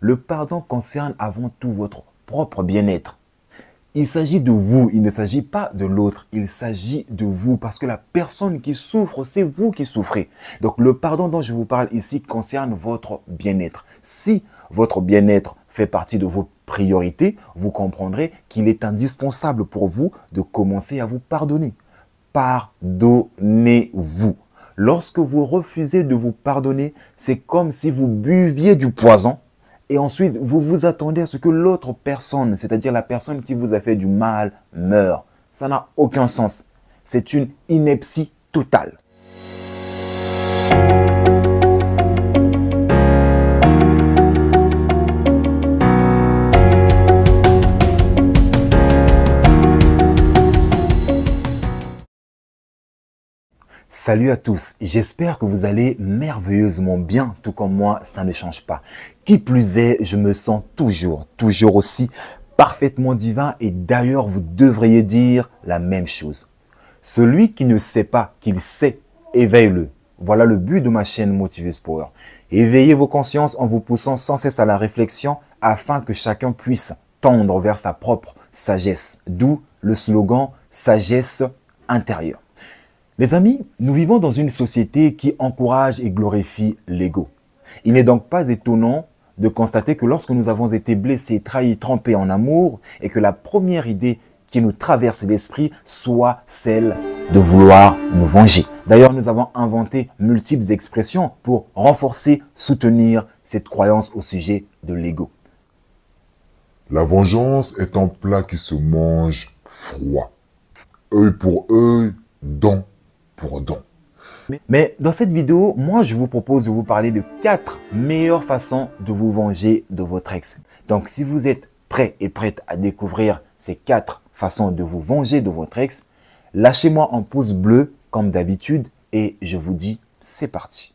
Le pardon concerne avant tout votre propre bien-être. Il s'agit de vous, il ne s'agit pas de l'autre, il s'agit de vous parce que la personne qui souffre, c'est vous qui souffrez. Donc le pardon dont je vous parle ici concerne votre bien-être. Si votre bien-être fait partie de vos priorités, vous comprendrez qu'il est indispensable pour vous de commencer à vous pardonner. Pardonnez-vous. Lorsque vous refusez de vous pardonner, c'est comme si vous buviez du poison. Et ensuite, vous vous attendez à ce que l'autre personne, c'est-à-dire la personne qui vous a fait du mal, meure. Ça n'a aucun sens. C'est une ineptie totale. Salut à tous, j'espère que vous allez merveilleusement bien, tout comme moi, ça ne change pas. Qui plus est, je me sens toujours aussi parfaitement divin et d'ailleurs vous devriez dire la même chose. Celui qui ne sait pas qu'il sait, éveille-le. Voilà le but de ma chaîne Motiveuse Power. Éveillez vos consciences en vous poussant sans cesse à la réflexion afin que chacun puisse tendre vers sa propre sagesse. D'où le slogan « Sagesse intérieure ». Les amis, nous vivons dans une société qui encourage et glorifie l'ego. Il n'est donc pas étonnant de constater que lorsque nous avons été blessés, trahis, trompés en amour et que la première idée qui nous traverse l'esprit soit celle de vouloir nous venger. D'ailleurs, nous avons inventé multiples expressions pour renforcer, soutenir cette croyance au sujet de l'ego. La vengeance est un plat qui se mange froid. Œil pour œil, dent pour dent. Mais dans cette vidéo, moi je vous propose de vous parler de 4 meilleures façons de vous venger de votre ex. Donc si vous êtes prêt et prête à découvrir ces 4 façons de vous venger de votre ex, lâchez-moi un pouce bleu comme d'habitude et je vous dis c'est parti.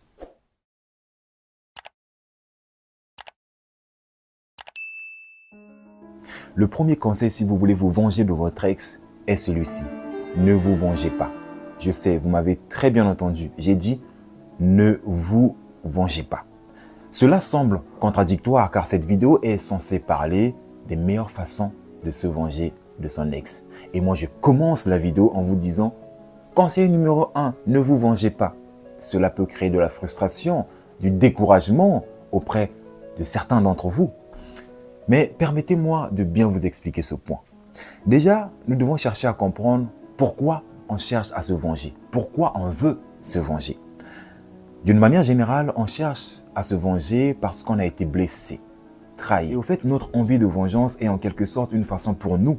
Le premier conseil si vous voulez vous venger de votre ex est celui-ci. Ne vous vengez pas. Je sais, vous m'avez très bien entendu. J'ai dit, ne vous vengez pas. Cela semble contradictoire car cette vidéo est censée parler des meilleures façons de se venger de son ex. Et moi, je commence la vidéo en vous disant, conseil numéro 1, ne vous vengez pas. Cela peut créer de la frustration, du découragement auprès de certains d'entre vous. Mais permettez-moi de bien vous expliquer ce point. Déjà, nous devons chercher à comprendre pourquoi on cherche à se venger. Pourquoi on veut se venger? D'une manière générale, on cherche à se venger parce qu'on a été blessé, trahi. Et au fait, notre envie de vengeance est en quelque sorte une façon pour nous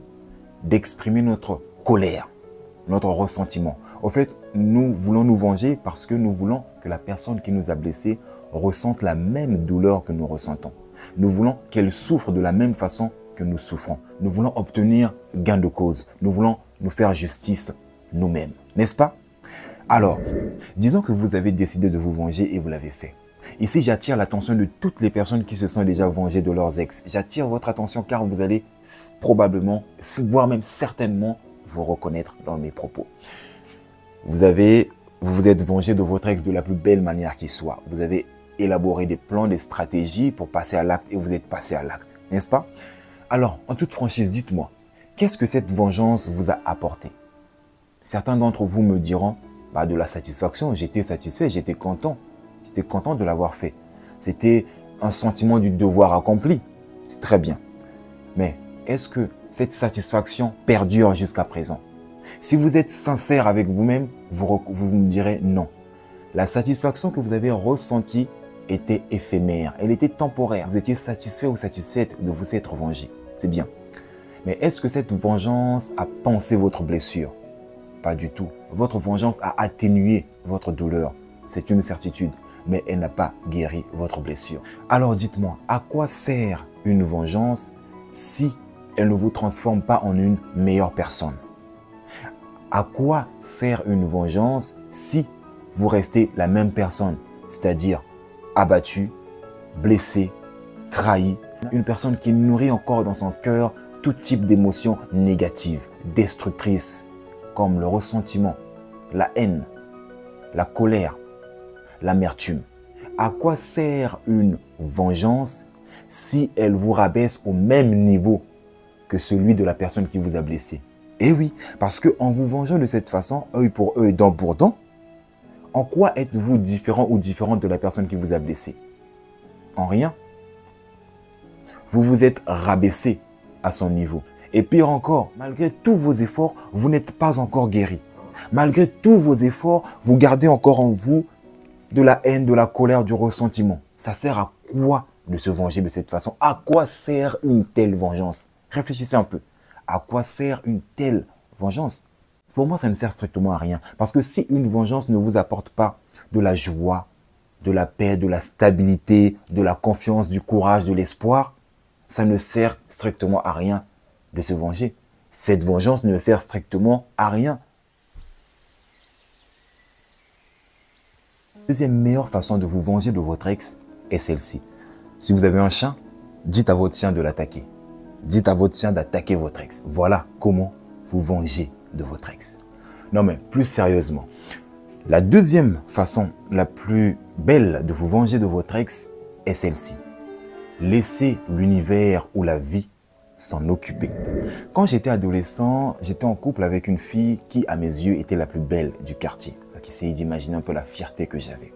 d'exprimer notre colère, notre ressentiment. Au fait, nous voulons nous venger parce que nous voulons que la personne qui nous a blessés ressente la même douleur que nous ressentons. Nous voulons qu'elle souffre de la même façon que nous souffrons. Nous voulons obtenir gain de cause. Nous voulons nous faire justice nous-mêmes, n'est-ce pas? Alors, disons que vous avez décidé de vous venger et vous l'avez fait. Ici, j'attire l'attention de toutes les personnes qui se sont déjà vengées de leurs ex. J'attire votre attention car vous allez probablement, voire même certainement, vous reconnaître dans mes propos. Vous vous êtes vengé de votre ex de la plus belle manière qui soit. Vous avez élaboré des plans, des stratégies pour passer à l'acte et vous êtes passé à l'acte, n'est-ce pas? Alors, en toute franchise, dites-moi, qu'est-ce que cette vengeance vous a apporté? Certains d'entre vous me diront, de la satisfaction, j'étais satisfait, j'étais content de l'avoir fait. C'était un sentiment du devoir accompli, c'est très bien. Mais est-ce que cette satisfaction perdure jusqu'à présent? Si vous êtes sincère avec vous-même, vous me direz non. La satisfaction que vous avez ressentie était éphémère, elle était temporaire. Vous étiez satisfait ou satisfaite de vous être vengé, c'est bien. Mais est-ce que cette vengeance a pansé votre blessure? Pas du tout. Votre vengeance a atténué votre douleur, c'est une certitude, mais elle n'a pas guéri votre blessure. Alors dites-moi, à quoi sert une vengeance si elle ne vous transforme pas en une meilleure personne? À quoi sert une vengeance si vous restez la même personne, c'est-à-dire abattu, blessé, trahi, une personne qui nourrit encore dans son cœur tout type d'émotions négatives, destructrices, comme le ressentiment, la haine, la colère, l'amertume. À quoi sert une vengeance si elle vous rabaisse au même niveau que celui de la personne qui vous a blessé. Et oui, parce qu'en vous vengeant de cette façon, œil pour œil, dent pour dent, en quoi êtes-vous différent ou différente de la personne qui vous a blessé? En rien. Vous vous êtes rabaissé à son niveau. Et pire encore, malgré tous vos efforts, vous n'êtes pas encore guéri. Malgré tous vos efforts, vous gardez encore en vous de la haine, de la colère, du ressentiment. Ça sert à quoi de se venger de cette façon? À quoi sert une telle vengeance? Réfléchissez un peu. À quoi sert une telle vengeance? Pour moi, ça ne sert strictement à rien. Parce que si une vengeance ne vous apporte pas de la joie, de la paix, de la stabilité, de la confiance, du courage, de l'espoir, ça ne sert strictement à rien de se venger. Cette vengeance ne sert strictement à rien. La deuxième meilleure façon de vous venger de votre ex est celle-ci. Si vous avez un chien, dites à votre chien de l'attaquer. Dites à votre chien d'attaquer votre ex. Voilà comment vous venger de votre ex. Non mais plus sérieusement, la deuxième façon la plus belle de vous venger de votre ex est celle-ci. Laissez l'univers ou la vie s'en occuper. Quand j'étais adolescent, j'étais en couple avec une fille qui, à mes yeux, était la plus belle du quartier. Donc, essayez d'imaginer un peu la fierté que j'avais.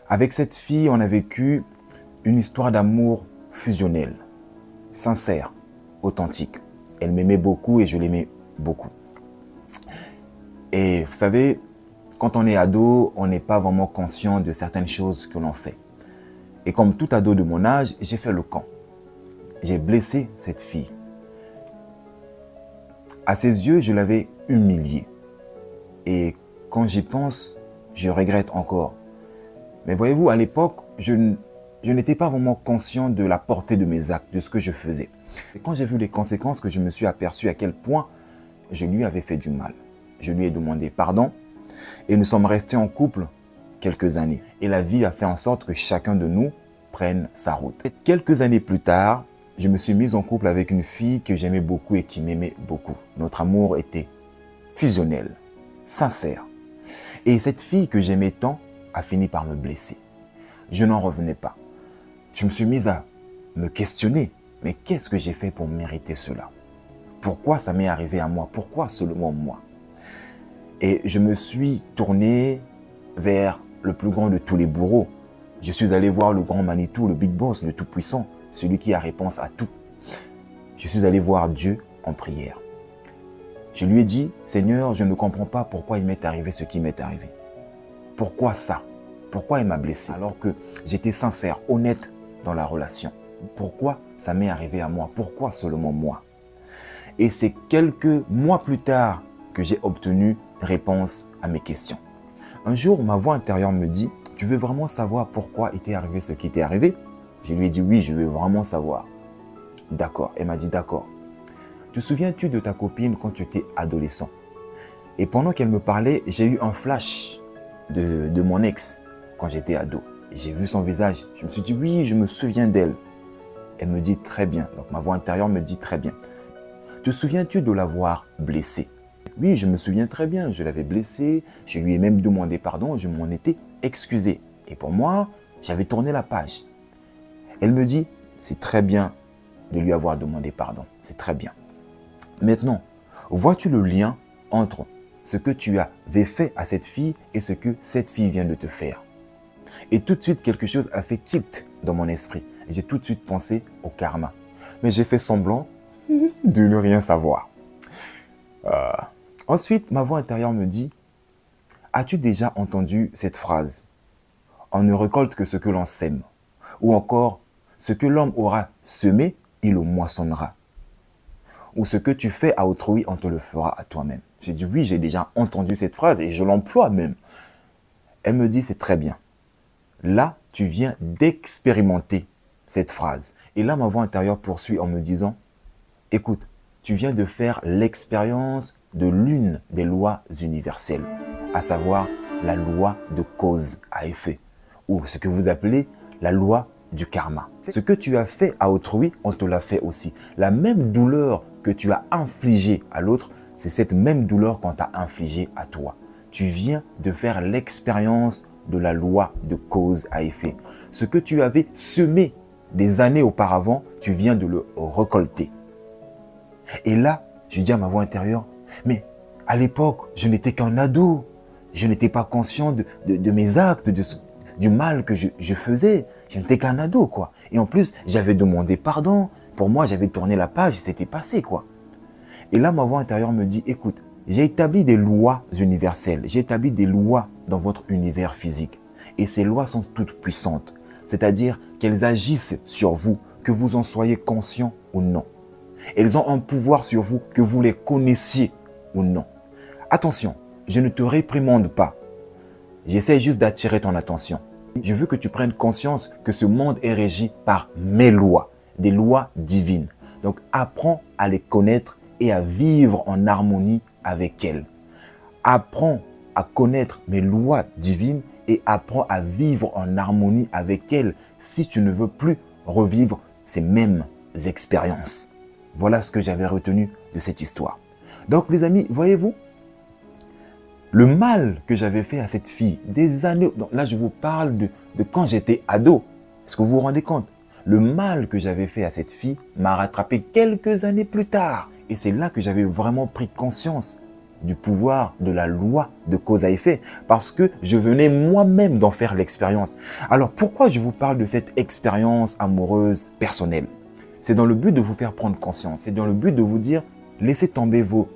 Avec cette fille, on a vécu une histoire d'amour fusionnelle, sincère, authentique. Elle m'aimait beaucoup et je l'aimais beaucoup. Et vous savez, quand on est ado, on n'est pas vraiment conscient de certaines choses que l'on fait. Et comme tout ado de mon âge, j'ai fait le camp. J'ai blessé cette fille. À ses yeux, je l'avais humiliée. Et quand j'y pense, je regrette encore. Mais voyez-vous, à l'époque, je n'étais pas vraiment conscient de la portée de mes actes, de ce que je faisais. Et quand j'ai vu les conséquences, que je me suis aperçu à quel point je lui avais fait du mal. Je lui ai demandé pardon et nous sommes restés en couple quelques années. Et la vie a fait en sorte que chacun de nous prenne sa route. Et quelques années plus tard, je me suis mis en couple avec une fille que j'aimais beaucoup et qui m'aimait beaucoup. Notre amour était fusionnel, sincère. Et cette fille que j'aimais tant a fini par me blesser. Je n'en revenais pas. Je me suis mis à me questionner. Mais qu'est-ce que j'ai fait pour mériter cela? Pourquoi ça m'est arrivé à moi? Pourquoi seulement moi? Et je me suis tourné vers le plus grand de tous les bourreaux. Je suis allé voir le grand Manitou, le Big Boss, le Tout-Puissant, celui qui a réponse à tout. Je suis allé voir Dieu en prière. Je lui ai dit, Seigneur, je ne comprends pas pourquoi il m'est arrivé ce qui m'est arrivé. Pourquoi ça? Pourquoi il m'a blessé alors que j'étais sincère, honnête dans la relation? Pourquoi ça m'est arrivé à moi? Pourquoi seulement moi? Et c'est quelques mois plus tard que j'ai obtenu réponse à mes questions. Un jour, ma voix intérieure me dit, tu veux vraiment savoir pourquoi il t'est arrivé ce qui t'est arrivé? Je lui ai dit oui, je veux vraiment savoir. D'accord, elle m'a dit d'accord. Te souviens-tu de ta copine quand tu étais adolescent? Et pendant qu'elle me parlait, j'ai eu un flash de mon ex quand j'étais ado. J'ai vu son visage, je me suis dit oui, je me souviens d'elle. Elle me dit très bien, donc ma voix intérieure me dit très bien. Te souviens-tu de l'avoir blessée? Oui, je me souviens très bien, je l'avais blessée, je lui ai même demandé pardon, je m'en étais excusé. Et pour moi, j'avais tourné la page. Elle me dit, c'est très bien de lui avoir demandé pardon, c'est très bien. Maintenant, vois-tu le lien entre ce que tu avais fait à cette fille et ce que cette fille vient de te faire? Et tout de suite, quelque chose a fait tilt dans mon esprit. J'ai tout de suite pensé au karma. Mais j'ai fait semblant de ne rien savoir. Ensuite, ma voix intérieure me dit, as-tu déjà entendu cette phrase? On ne récolte que ce que l'on sème. Ou encore, ce que l'homme aura semé, il le moissonnera. Ou ce que tu fais à autrui, on te le fera à toi-même. J'ai dit oui, j'ai déjà entendu cette phrase et je l'emploie même. Elle me dit, c'est très bien. Là, tu viens d'expérimenter cette phrase. Et là, ma voix intérieure poursuit en me disant, écoute, tu viens de faire l'expérience de l'une des lois universelles, à savoir la loi de cause à effet, ou ce que vous appelez la loi du karma. Ce que tu as fait à autrui, on te l'a fait aussi. La même douleur que tu as infligée à l'autre, c'est cette même douleur qu'on t'a infligée à toi. Tu viens de faire l'expérience de la loi de cause à effet. Ce que tu avais semé des années auparavant, tu viens de le récolter. Et là, je dis à ma voix intérieure, mais à l'époque, je n'étais qu'un ado. Je n'étais pas conscient de mes actes, du mal que je faisais. Je n'étais qu'un ado, quoi. Et en plus, j'avais demandé pardon. Pour moi, j'avais tourné la page, c'était passé, quoi. Et là, ma voix intérieure me dit, écoute, j'ai établi des lois universelles. J'ai établi des lois dans votre univers physique. Et ces lois sont toutes puissantes. C'est-à-dire qu'elles agissent sur vous, que vous en soyez conscient ou non. Elles ont un pouvoir sur vous, que vous les connaissiez ou non. Attention, je ne te réprimande pas. J'essaie juste d'attirer ton attention. Je veux que tu prennes conscience que ce monde est régi par mes lois, des lois divines. Donc apprends à les connaître et à vivre en harmonie avec elles. Apprends à connaître mes lois divines et apprends à vivre en harmonie avec elles si tu ne veux plus revivre ces mêmes expériences. Voilà ce que j'avais retenu de cette histoire. Donc les amis, voyez-vous, le mal que j'avais fait à cette fille, des années, donc là je vous parle de quand j'étais ado. Est-ce que vous vous rendez compte? Le mal que j'avais fait à cette fille m'a rattrapé quelques années plus tard. Et c'est là que j'avais vraiment pris conscience du pouvoir de la loi de cause à effet. Parce que je venais moi-même d'en faire l'expérience. Alors pourquoi je vous parle de cette expérience amoureuse personnelle? C'est dans le but de vous faire prendre conscience. C'est dans le but de vous dire, laissez tomber vos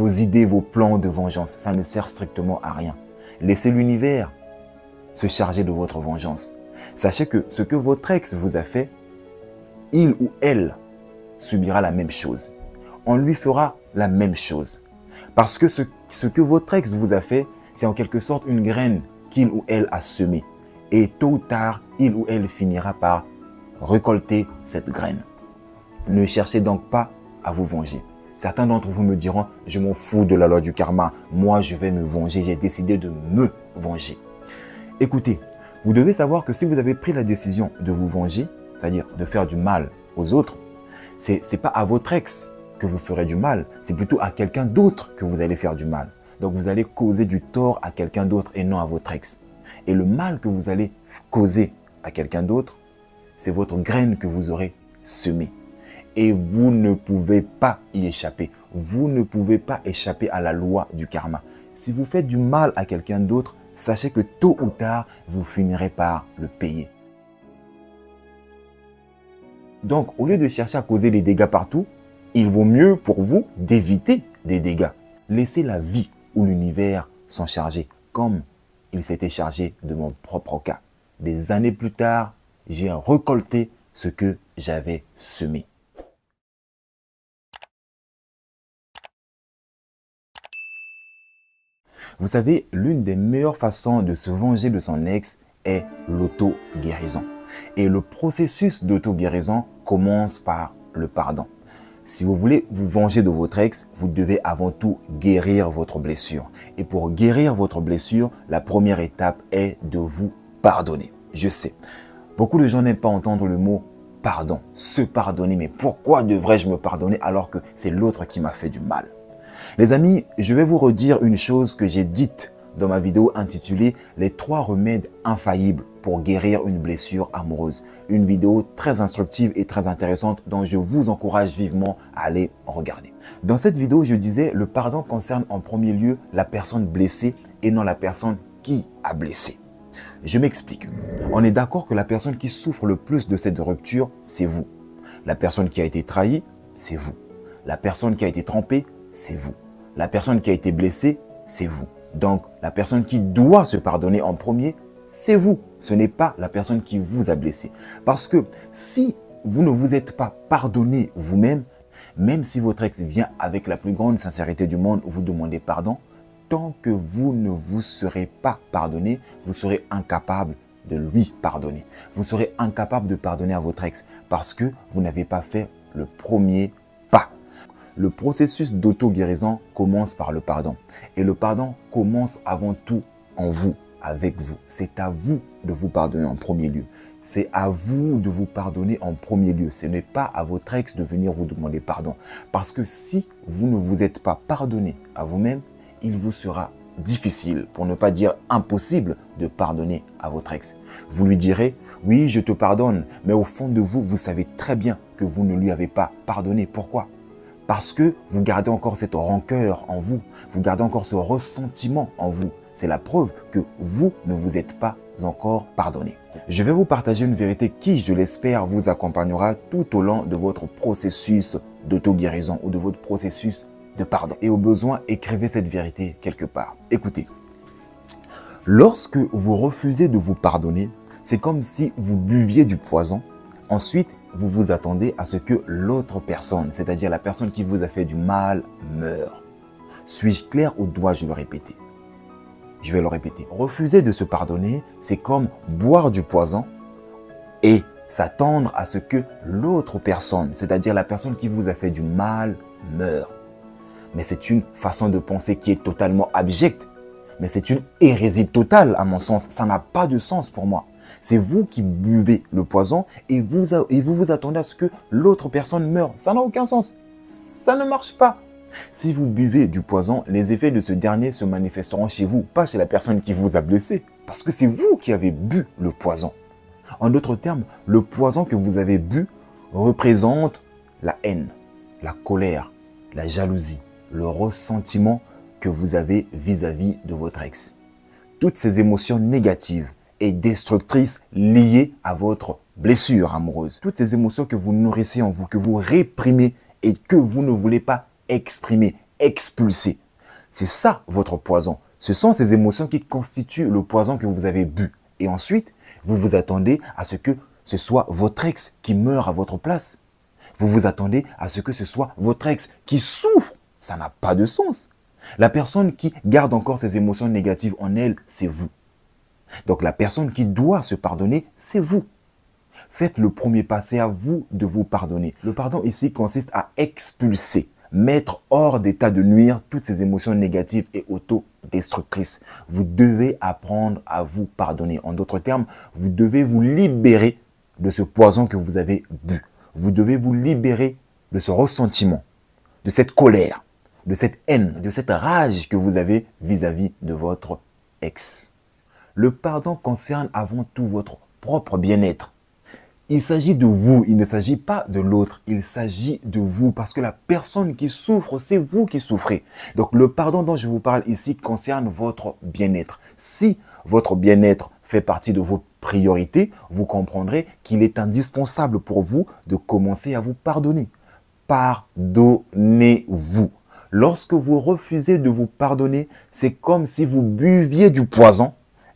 idées, vos plans de vengeance. Ça ne sert strictement à rien. Laissez l'univers se charger de votre vengeance. Sachez que ce que votre ex vous a fait, il ou elle subira la même chose. On lui fera la même chose. Parce que ce que votre ex vous a fait, c'est en quelque sorte une graine qu'il ou elle a semée. Et tôt ou tard, il ou elle finira par récolter cette graine. Ne cherchez donc pas à vous venger. Certains d'entre vous me diront, je m'en fous de la loi du karma. Moi, je vais me venger. J'ai décidé de me venger. Écoutez, vous devez savoir que si vous avez pris la décision de vous venger, c'est-à-dire de faire du mal aux autres, c'est pas à votre ex que vous ferez du mal, c'est plutôt à quelqu'un d'autre que vous allez faire du mal. Donc vous allez causer du tort à quelqu'un d'autre et non à votre ex. Et le mal que vous allez causer à quelqu'un d'autre, c'est votre graine que vous aurez semée. Et vous ne pouvez pas y échapper. Vous ne pouvez pas échapper à la loi du karma. Si vous faites du mal à quelqu'un d'autre, sachez que tôt ou tard, vous finirez par le payer. Donc, au lieu de chercher à causer des dégâts partout, il vaut mieux pour vous d'éviter des dégâts. Laissez la vie ou l'univers s'en charger, comme il s'était chargé de mon propre cas. Des années plus tard, j'ai récolté ce que j'avais semé. Vous savez, l'une des meilleures façons de se venger de son ex est l'auto-guérison. Et le processus d'auto-guérison commence par le pardon. Si vous voulez vous venger de votre ex, vous devez avant tout guérir votre blessure. Et pour guérir votre blessure, la première étape est de vous pardonner. Je sais, beaucoup de gens n'aiment pas entendre le mot pardon, se pardonner. Mais pourquoi devrais-je me pardonner alors que c'est l'autre qui m'a fait du mal? Les amis, je vais vous redire une chose que j'ai dite dans ma vidéo intitulée « Les 3 remèdes infaillibles pour guérir une blessure amoureuse ». Une vidéo très instructive et très intéressante dont je vous encourage vivement à aller regarder. Dans cette vidéo, je disais le pardon concerne en premier lieu la personne blessée et non la personne qui a blessé. Je m'explique. On est d'accord que la personne qui souffre le plus de cette rupture, c'est vous. La personne qui a été trahie, c'est vous. La personne qui a été trompée, c'est vous. La personne qui a été blessée, c'est vous. Donc, la personne qui doit se pardonner en premier, c'est vous. Ce n'est pas la personne qui vous a blessé. Parce que si vous ne vous êtes pas pardonné vous-même, même si votre ex vient avec la plus grande sincérité du monde vous demander pardon, tant que vous ne vous serez pas pardonné, vous serez incapable de lui pardonner. Vous serez incapable de pardonner à votre ex parce que vous n'avez pas fait le premier pas. Le processus d'auto-guérison commence par le pardon. Et le pardon commence avant tout en vous, avec vous. C'est à vous de vous pardonner en premier lieu. C'est à vous de vous pardonner en premier lieu. Ce n'est pas à votre ex de venir vous demander pardon. Parce que si vous ne vous êtes pas pardonné à vous-même, il vous sera difficile, pour ne pas dire impossible, de pardonner à votre ex. Vous lui direz, oui, je te pardonne, mais au fond de vous, vous savez très bien que vous ne lui avez pas pardonné. Pourquoi? Parce que vous gardez encore cette rancœur en vous, vous gardez encore ce ressentiment en vous. C'est la preuve que vous ne vous êtes pas encore pardonné. Je vais vous partager une vérité qui, je l'espère, vous accompagnera tout au long de votre processus d'auto-guérison ou de votre processus de pardon. Et au besoin, écrivez cette vérité quelque part. Écoutez, lorsque vous refusez de vous pardonner, c'est comme si vous buviez du poison. Ensuite, vous vous attendez à ce que l'autre personne, c'est-à-dire la personne qui vous a fait du mal, meure. Suis-je clair ou dois-je le répéter? Je vais le répéter. Refuser de se pardonner, c'est comme boire du poison et s'attendre à ce que l'autre personne, c'est-à-dire la personne qui vous a fait du mal, meure. Mais c'est une façon de penser qui est totalement abjecte. Mais c'est une hérésie totale à mon sens. Ça n'a pas de sens pour moi. C'est vous qui buvez le poison et vous vous attendez à ce que l'autre personne meure. Ça n'a aucun sens. Ça ne marche pas. Si vous buvez du poison, les effets de ce dernier se manifesteront chez vous, pas chez la personne qui vous a blessé. Parce que c'est vous qui avez bu le poison. En d'autres termes, le poison que vous avez bu représente la haine, la colère, la jalousie, le ressentiment que vous avez vis-à-vis de votre ex. Toutes ces émotions négatives et destructrices liées à votre blessure amoureuse. Toutes ces émotions que vous nourrissez en vous, que vous réprimez et que vous ne voulez pas exprimer, expulser. C'est ça votre poison. Ce sont ces émotions qui constituent le poison que vous avez bu. Et ensuite, vous vous attendez à ce que ce soit votre ex qui meure à votre place. Vous vous attendez à ce que ce soit votre ex qui souffre. Ça n'a pas de sens. La personne qui garde encore ces émotions négatives en elle, c'est vous. Donc la personne qui doit se pardonner, c'est vous. Faites le premier pas, c'est à vous de vous pardonner. Le pardon ici consiste à expulser, mettre hors d'état de nuire toutes ces émotions négatives et autodestructrices. Vous devez apprendre à vous pardonner. En d'autres termes, vous devez vous libérer de ce poison que vous avez bu. Vous devez vous libérer de ce ressentiment, de cette colère, de cette haine, de cette rage que vous avez vis-à-vis de votre ex. Le pardon concerne avant tout votre propre bien-être. Il s'agit de vous, il ne s'agit pas de l'autre, il s'agit de vous parce que la personne qui souffre, c'est vous qui souffrez. Donc le pardon dont je vous parle ici concerne votre bien-être. Si votre bien-être fait partie de vos priorités, vous comprendrez qu'il est indispensable pour vous de commencer à vous pardonner. Pardonnez-vous. Lorsque vous refusez de vous pardonner, c'est comme si vous buviez du poison.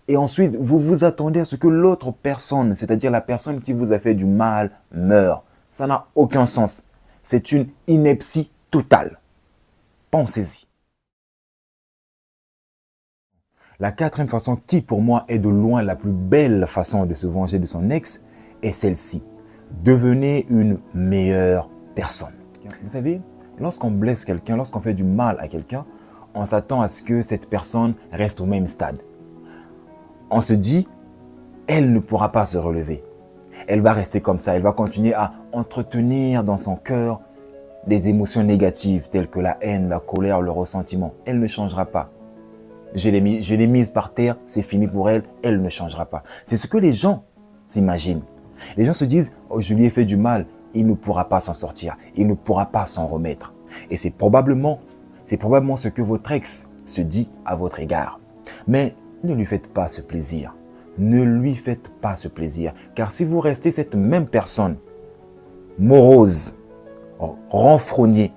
Et ensuite, vous vous attendez à ce que l'autre personne, c'est-à-dire la personne qui vous a fait du mal, meure. Ça n'a aucun sens. C'est une ineptie totale. Pensez-y. La quatrième façon qui, pour moi, est de loin la plus belle façon de se venger de son ex, est celle-ci. Devenez une meilleure personne. Vous savez, lorsqu'on blesse quelqu'un, lorsqu'on fait du mal à quelqu'un, on s'attend à ce que cette personne reste au même stade. On se dit, elle ne pourra pas se relever. Elle va rester comme ça. Elle va continuer à entretenir dans son cœur des émotions négatives telles que la haine, la colère, le ressentiment. Elle ne changera pas. Je l'ai mise par terre, c'est fini pour elle. Elle ne changera pas. C'est ce que les gens s'imaginent. Les gens se disent, oh, je lui ai fait du mal. Il ne pourra pas s'en sortir. Il ne pourra pas s'en remettre. Et c'est probablement ce que votre ex se dit à votre égard. Mais ne lui faites pas ce plaisir. Ne lui faites pas ce plaisir. Car si vous restez cette même personne, morose, renfrognée,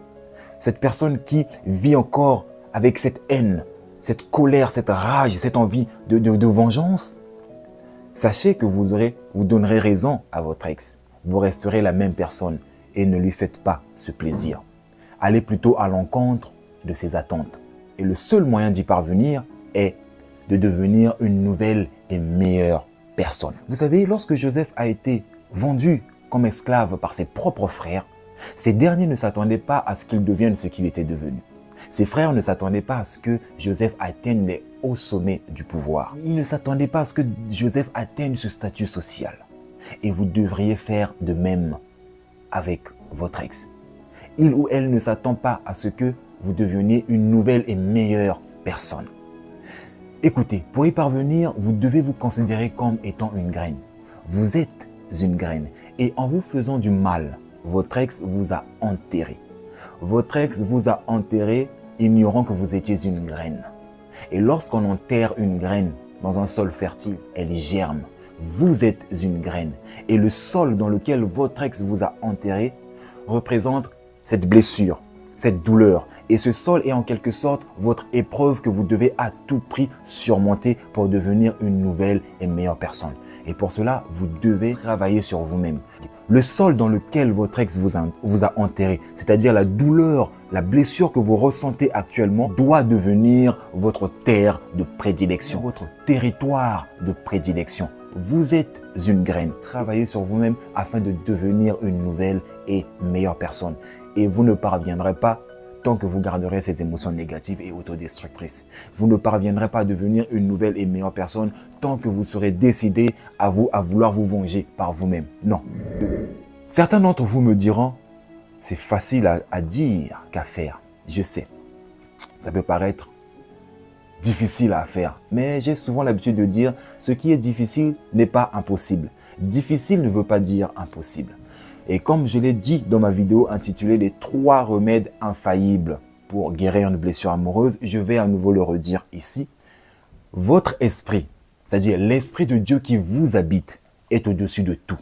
cette personne qui vit encore avec cette haine, cette colère, cette rage, cette envie de vengeance, sachez que vous donnerez raison à votre ex. Vous resterez la même personne et ne lui faites pas ce plaisir. Allez plutôt à l'encontre de ses attentes. Et le seul moyen d'y parvenir est de devenir une nouvelle et meilleure personne. Vous savez, lorsque Joseph a été vendu comme esclave par ses propres frères, ces derniers ne s'attendaient pas à ce qu'il devienne ce qu'il était devenu. Ses frères ne s'attendaient pas à ce que Joseph atteigne les hauts sommets du pouvoir. Ils ne s'attendaient pas à ce que Joseph atteigne ce statut social. Et vous devriez faire de même avec votre ex. Il ou elle ne s'attend pas à ce que vous deveniez une nouvelle et meilleure personne. Écoutez, pour y parvenir, vous devez vous considérer comme étant une graine. Vous êtes une graine et en vous faisant du mal, votre ex vous a enterré. Votre ex vous a enterré ignorant que vous étiez une graine. Et lorsqu'on enterre une graine dans un sol fertile, elle germe. Vous êtes une graine et le sol dans lequel votre ex vous a enterré représente cette blessure, cette douleur. Et ce sol est en quelque sorte votre épreuve que vous devez à tout prix surmonter pour devenir une nouvelle et meilleure personne. Et pour cela, vous devez travailler sur vous-même. Le sol dans lequel votre ex vous a enterré, c'est-à-dire la douleur, la blessure que vous ressentez actuellement, doit devenir votre terre de prédilection, votre territoire de prédilection. Vous êtes une graine. Travaillez sur vous-même afin de devenir une nouvelle et meilleure personne. Et vous ne parviendrez pas tant que vous garderez ces émotions négatives et autodestructrices. Vous ne parviendrez pas à devenir une nouvelle et meilleure personne tant que vous serez décidé à vouloir vous venger par vous-même. Non. Certains d'entre vous me diront, c'est facile à dire qu'à faire. Je sais, ça peut paraître difficile à faire, mais j'ai souvent l'habitude de dire, ce qui est difficile n'est pas impossible. Difficile ne veut pas dire impossible. Et comme je l'ai dit dans ma vidéo intitulée « Les 3 remèdes infaillibles pour guérir une blessure amoureuse », je vais à nouveau le redire ici. Votre esprit, c'est-à-dire l'esprit de Dieu qui vous habite, est au-dessus de tout.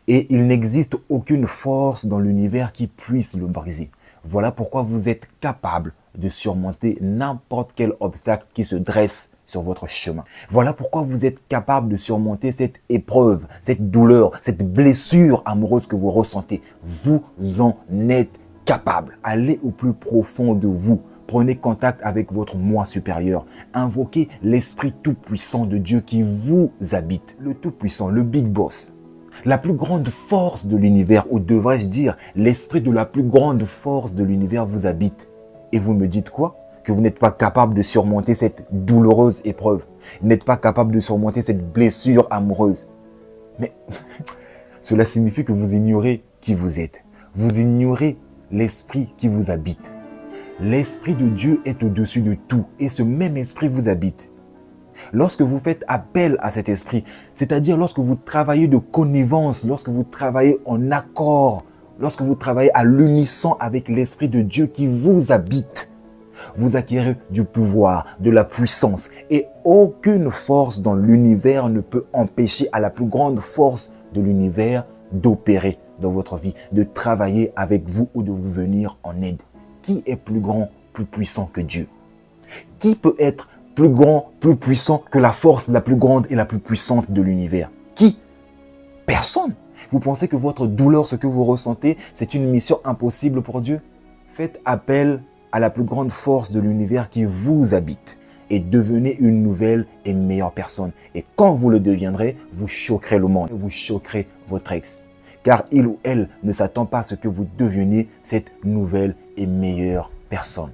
Et il n'existe aucune force dans l'univers qui puisse le briser. Voilà pourquoi vous êtes capable de surmonter n'importe quel obstacle qui se dresse sur votre chemin. Voilà pourquoi vous êtes capable de surmonter cette épreuve, cette douleur, cette blessure amoureuse que vous ressentez. Vous en êtes capable. Allez au plus profond de vous. Prenez contact avec votre moi supérieur. Invoquez l'esprit tout-puissant de Dieu qui vous habite. Le tout-puissant, le Big Boss. La plus grande force de l'univers, ou devrais-je dire, l'esprit de la plus grande force de l'univers vous habite. Et vous me dites quoi? Que vous n'êtes pas capable de surmonter cette douloureuse épreuve. Vous n'êtes pas capable de surmonter cette blessure amoureuse. Mais cela signifie que vous ignorez qui vous êtes. Vous ignorez l'esprit qui vous habite. L'esprit de Dieu est au-dessus de tout et ce même esprit vous habite. Lorsque vous faites appel à cet esprit, c'est-à-dire lorsque vous travaillez de connivence, lorsque vous travaillez en accord, lorsque vous travaillez à l'unisson avec l'esprit de Dieu qui vous habite, vous acquérez du pouvoir, de la puissance et aucune force dans l'univers ne peut empêcher à la plus grande force de l'univers d'opérer dans votre vie, de travailler avec vous ou de vous venir en aide. Qui est plus grand, plus puissant que Dieu? Qui peut être plus grand, plus puissant que la force la plus grande et la plus puissante de l'univers? Qui? Personne. Vous pensez que votre douleur, ce que vous ressentez, c'est une mission impossible pour Dieu? Faites appel à la plus grande force de l'univers qui vous habite et devenez une nouvelle et meilleure personne. Et quand vous le deviendrez, vous choquerez le monde, vous choquerez votre ex. Car il ou elle ne s'attend pas à ce que vous deveniez cette nouvelle et meilleure personne.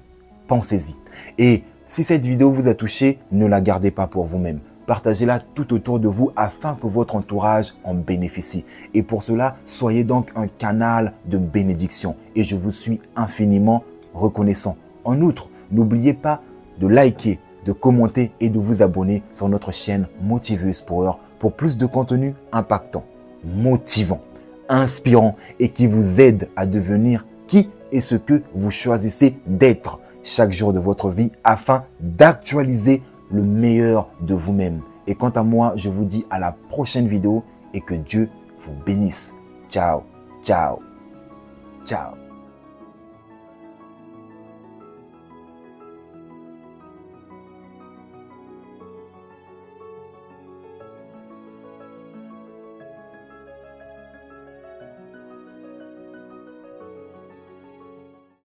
Pensez-y. Et si cette vidéo vous a touché, ne la gardez pas pour vous-même. Partagez-la tout autour de vous afin que votre entourage en bénéficie. Et pour cela, soyez donc un canal de bénédiction. Et je vous suis infiniment reconnaissant. En outre, n'oubliez pas de liker, de commenter et de vous abonner sur notre chaîne Motiveuse Power pour plus de contenu impactant, motivant, inspirant et qui vous aide à devenir qui et ce que vous choisissez d'être chaque jour de votre vie afin d'actualiser le meilleur de vous-même. Et quant à moi, je vous dis à la prochaine vidéo et que Dieu vous bénisse. Ciao, ciao, ciao.